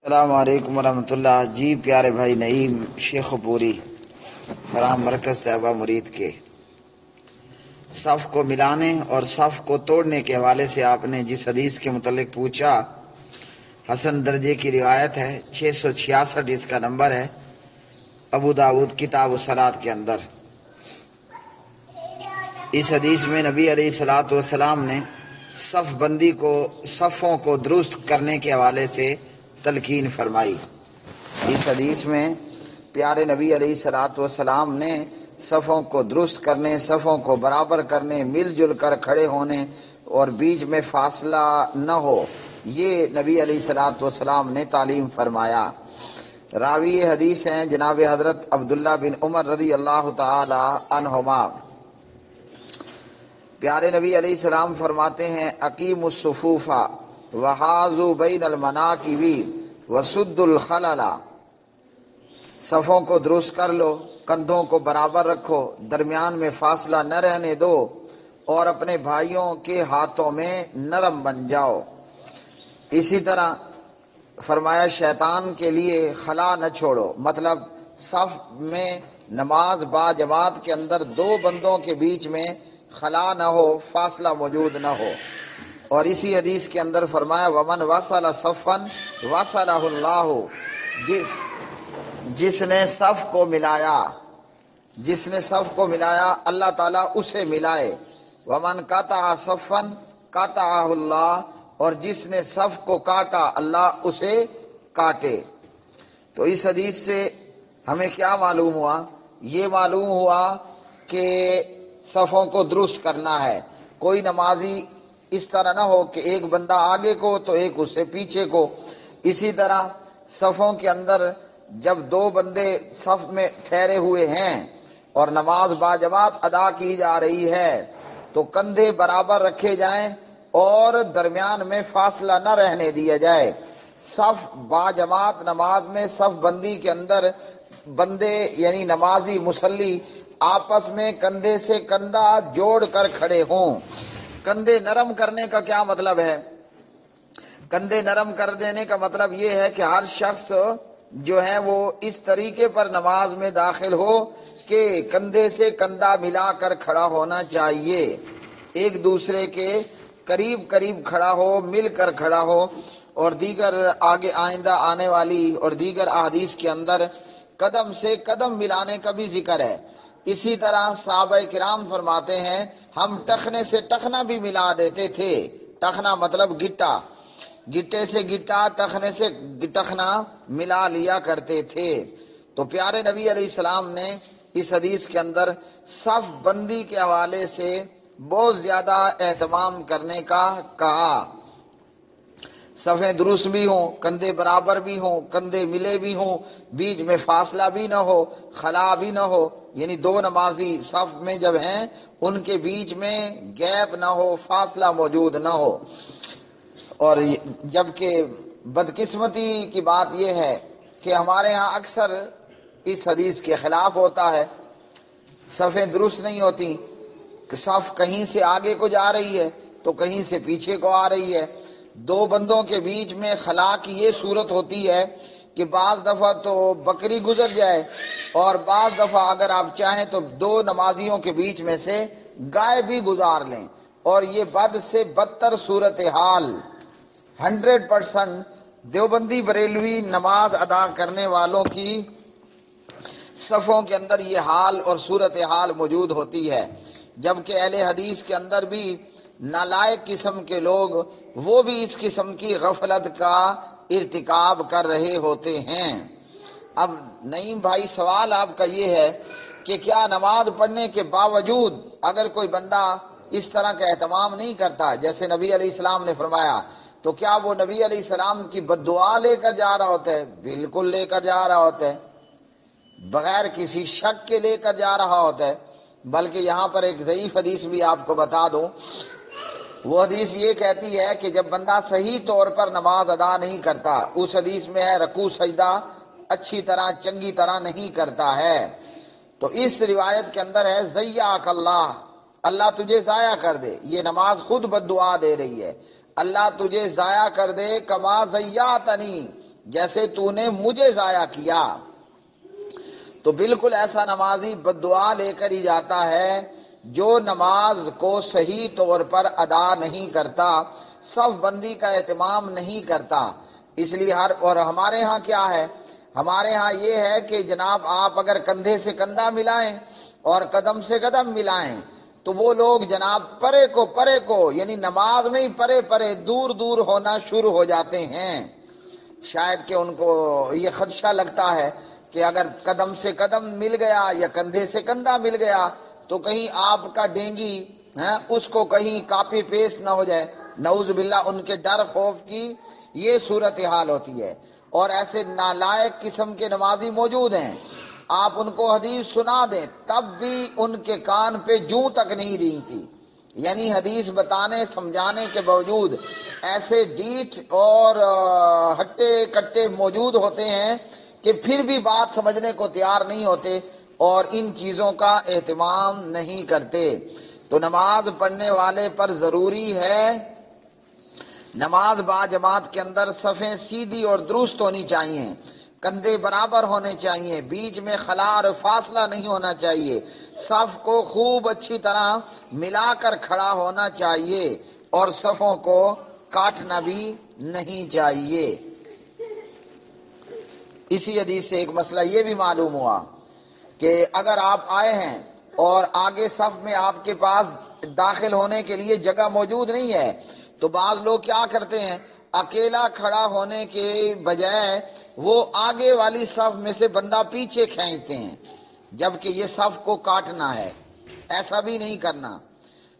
السلام علیکم ورحمۃ اللہ۔ جی پیارے بھائی نعیم شیخ پوری فرام مرکز طیبہ مرید کے صف کو ملانے اور صف کو توڑنے کے حوالے سے آپ نے جس حدیث کے متعلق پوچھا، حسن درجے کی روایت ہے، 666 اس کا نمبر ہے، ابو داؤد کتاب الصلاۃ کے اندر۔ اس حدیث میں نبی علیہ الصلاۃ والسلام نے صف بندی کو، صفوں کو درست کرنے کے حوالے سے تلقین فرمائی۔ اس حدیث میں پیارے نبی علیہ الصلاۃ والسلام نے صفوں کو درست کرنے، صفوں کو برابر کرنے، مل جل کر کھڑے ہونے اور بیچ میں فاصلہ نہ ہو، یہ نبی علیہ الصلاۃ والسلام نے تعلیم فرمایا۔ راوی حدیث ہیں جناب حضرت عبداللہ بن عمر رضی اللہ تعالی عنہما۔ پیارے نبی علیہ السلام فرماتے ہیں، اقیم الصفوف وحاذوا بین المناکب وسدوا الخلل، صفوں کو درست کر لو، کندھوں کو برابر رکھو، درمیان میں فاصلہ نہ رہنے دو اور اپنے بھائیوں کے ہاتھوں میں نرم بن جاؤ۔ اسی طرح فرمایا شیطان کے لیے خلا نہ چھوڑو، مطلب صف میں نماز با جماعت کے اندر دو بندوں کے بیچ میں خلا نہ ہو، فاصلہ موجود نہ ہو۔ اور اسی حدیث کے اندر فرمایا ومن وصل صفا وصلہ اللہ، جس نے صف کو ملایا، جس نے صف کو ملایا اللہ تعالیٰ اسے ملائے۔ ومن قطع صفا قطعہ اللہ، اور جس نے صف کو کاٹا اللہ اسے کاٹے۔ تو اس حدیث سے ہمیں کیا معلوم ہوا؟ یہ معلوم ہوا کہ صفوں کو درست کرنا ہے۔ کوئی نمازی اس طرح نہ ہو کہ ایک بندہ آگے کو تو ایک اس سے پیچھے کو۔ اسی طرح صفوں کے اندر جب دو بندے صف میں ٹھہرے ہوئے ہیں اور نماز با جماعت ادا کی جا رہی ہے تو کندھے برابر رکھے جائیں اور درمیان میں فاصلہ نہ رہنے دیا جائے۔ صف با جماعت نماز میں صف بندی کے اندر بندے یعنی نمازی مصلی آپس میں کندھے سے کندھا جوڑ کر کھڑے ہوں۔ کندھے نرم کرنے کا کیا مطلب ہے؟ کندھے نرم کر دینے کا مطلب یہ ہے کہ ہر شخص جو ہے وہ اس طریقے پر نماز میں داخل ہو کہ کندھے سے کندھا ملا کر کھڑا ہونا چاہیے، ایک دوسرے کے قریب قریب کھڑا ہو، مل کر کھڑا ہو۔ اور دیگر آگے آئندہ آنے والی اور دیگر احادیث کے اندر قدم سے قدم ملانے کا بھی ذکر ہے۔ اسی طرح صحابہ کرام فرماتے ہیں ہم ٹخنے سے ٹخنا بھی ملا دیتے تھے۔ ٹخنا مطلب گٹا، گٹے سے گٹا، ٹخنے سے ٹخنا ملا لیا کرتے تھے۔ تو پیارے نبی علیہ السلام نے اس حدیث کے اندر صف بندی کے حوالے سے بہت زیادہ اہتمام کرنے کا کہا۔ صفیں درست بھی ہوں، کندھے برابر بھی ہوں، کندھے ملے بھی ہوں، بیچ میں فاصلہ بھی نہ ہو، خلا بھی نہ ہو، یعنی دو نمازی صف میں جب ہیں ان کے بیچ میں گیپ نہ ہو، فاصلہ موجود نہ ہو۔ اور جبکہ بدقسمتی کی بات یہ ہے کہ ہمارے ہاں اکثر اس حدیث کے خلاف ہوتا ہے، صفیں درست نہیں ہوتی، صف کہیں سے آگے کو جا رہی ہے تو کہیں سے پیچھے کو آ رہی ہے۔ دو بندوں کے بیچ میں خلا کی یہ صورت ہوتی ہے کہ بعض دفعہ تو بکری گزر جائے اور بعض دفعہ اگر آپ چاہیں تو دو نمازیوں کے بیچ میں سے گائے بھی گزار لیں، اور یہ بد سے بدتر صورتحال 100% دیوبندی بریلوی نماز ادا کرنے والوں کی صفوں کے اندر یہ حال اور صورتحال موجود ہوتی ہے، جبکہ اہل حدیث کے اندر بھی نالائق قسم کے لوگ وہ بھی اس قسم کی غفلت کا ارتکاب کر رہے ہوتے ہیں۔ اب نعیم بھائی سوال آپ کا یہ ہے کہ کیا نماز پڑھنے کے باوجود اگر کوئی بندہ اس طرح کا اہتمام نہیں کرتا جیسے نبی علیہ السلام نے فرمایا تو کیا وہ نبی علیہ السلام کی بددعا لے کر جا رہا ہوتا ہے؟ بالکل لے کر جا رہا ہوتا ہے، بغیر کسی شک کے لے کر جا رہا ہوتا ہے۔ بلکہ یہاں پر ایک ضعیف حدیث بھی آپ کو بتا دوں، وہ حدیث یہ کہتی ہے کہ جب بندہ صحیح طور پر نماز ادا نہیں کرتا، اس حدیث میں ہے رکوع سجدہ اچھی طرح چنگی طرح نہیں کرتا ہے، تو اس روایت کے اندر ہے ضیعک اللہ، اللہ تجھے ضائع کر دے۔ یہ نماز خود بددعا دے رہی ہے، اللہ تجھے ضائع کر دے، کما ضیعتنی، جیسے تو نے مجھے ضائع کیا۔ تو بالکل ایسا نمازی بددعا لے کر ہی جاتا ہے جو نماز کو صحیح طور پر ادا نہیں کرتا، صف بندی کا اہتمام نہیں کرتا۔ اس لیے اور ہمارے ہاں کیا ہے، ہمارے ہاں یہ ہے کہ جناب آپ اگر کندھے سے کندھا ملائیں اور قدم سے قدم ملائیں تو وہ لوگ جناب پرے کو یعنی نماز میں ہی پرے دور دور ہونا شروع ہو جاتے ہیں۔ شاید کہ ان کو یہ خدشہ لگتا ہے کہ اگر قدم سے قدم مل گیا یا کندھے سے کندھا مل گیا تو کہیں آپ کا ڈینگی اس کو کہیں کاپی پیسٹ نہ ہو جائے، نعوذ باللہ، ان کے ڈر خوف کی یہ صورتحال ہوتی ہے۔ اور ایسے نالائق قسم کے نمازی موجود ہیں، آپ ان کو حدیث سنا دیں تب بھی ان کے کان پہ جوں تک نہیں رینگتی، یعنی حدیث بتانے سمجھانے کے باوجود ایسے ڈیٹھ اور ہٹے کٹے موجود ہوتے ہیں کہ پھر بھی بات سمجھنے کو تیار نہیں ہوتے اور ان چیزوں کا اہتمام نہیں کرتے۔ تو نماز پڑھنے والے پر ضروری ہے نماز با جماعت کے اندر صفیں سیدھی اور درست ہونی چاہیے، کندھے برابر ہونے چاہیے، بیچ میں خلا اور فاصلہ نہیں ہونا چاہیے، صف کو خوب اچھی طرح ملا کر کھڑا ہونا چاہیے اور صفوں کو کاٹنا بھی نہیں چاہیے۔ اسی حدیث سے ایک مسئلہ یہ بھی معلوم ہوا کہ اگر آپ آئے ہیں اور آگے صف میں آپ کے پاس داخل ہونے کے لیے جگہ موجود نہیں ہے تو بعض لوگ کیا کرتے ہیں، اکیلا کھڑا ہونے کے بجائے وہ آگے والی صف میں سے بندہ پیچھے کھینچتے ہیں، جبکہ یہ صف کو کاٹنا ہے، ایسا بھی نہیں کرنا۔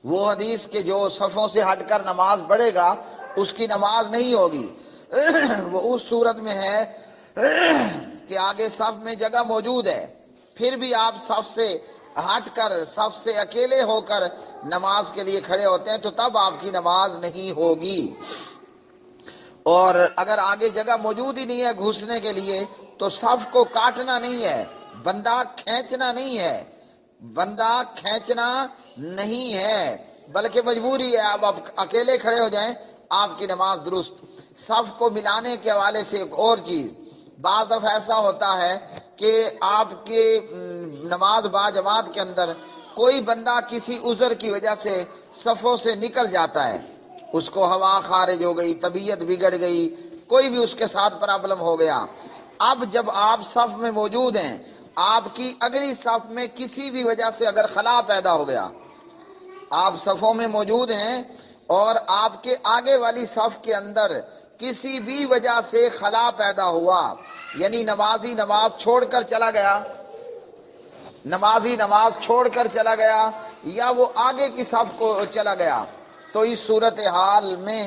وہ حدیث کے جو صفوں سے ہٹ کر نماز پڑھے گا اس کی نماز نہیں ہوگی۔ وہ اس صورت میں ہے کہ آگے صف میں جگہ موجود ہے پھر بھی آپ صف سے ہٹ کر صف سے اکیلے ہو کر نماز کے لیے کھڑے ہوتے ہیں تو تب آپ کی نماز نہیں ہوگی۔ اور اگر آگے جگہ موجود ہی نہیں ہے گھسنے کے لیے تو صف کو کاٹنا نہیں ہے، بندہ کھینچنا نہیں ہے، بندہ کھینچنا نہیں ہے بلکہ مجبوری ہے آپ اکیلے کھڑے ہو جائیں، آپ کی نماز درست۔ صف کو ملانے کے حوالے سے ایک اور چیز، بعض دفعہ ایسا ہوتا ہے کہ آپ کے نماز با جماعت کے اندر کوئی بندہ کسی عذر کی وجہ سے صفوں سے نکل جاتا ہے، اس کو ہوا خارج ہو گئی، طبیعت بگڑ گئی، کوئی بھی اس کے ساتھ پرابلم ہو گیا۔ اب جب آپ صف میں موجود ہیں، آپ کی اگلی صف میں کسی بھی وجہ سے اگر خلا پیدا ہو گیا، آپ صفوں میں موجود ہیں اور آپ کے آگے والی صف کے اندر کسی بھی وجہ سے خلا پیدا ہوا، یعنی نمازی نماز چھوڑ کر چلا گیا، نمازی نماز چھوڑ کر چلا گیا یا وہ آگے کی صف کو چلا گیا، تو اس صورتحال میں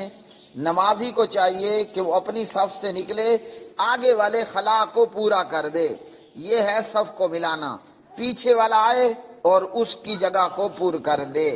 نمازی کو چاہیے کہ وہ اپنی صف سے نکلے، آگے والے خلا کو پورا کر دے۔ یہ ہے صف کو ملانا، پیچھے والا آئے اور اس کی جگہ کو پور کر دے۔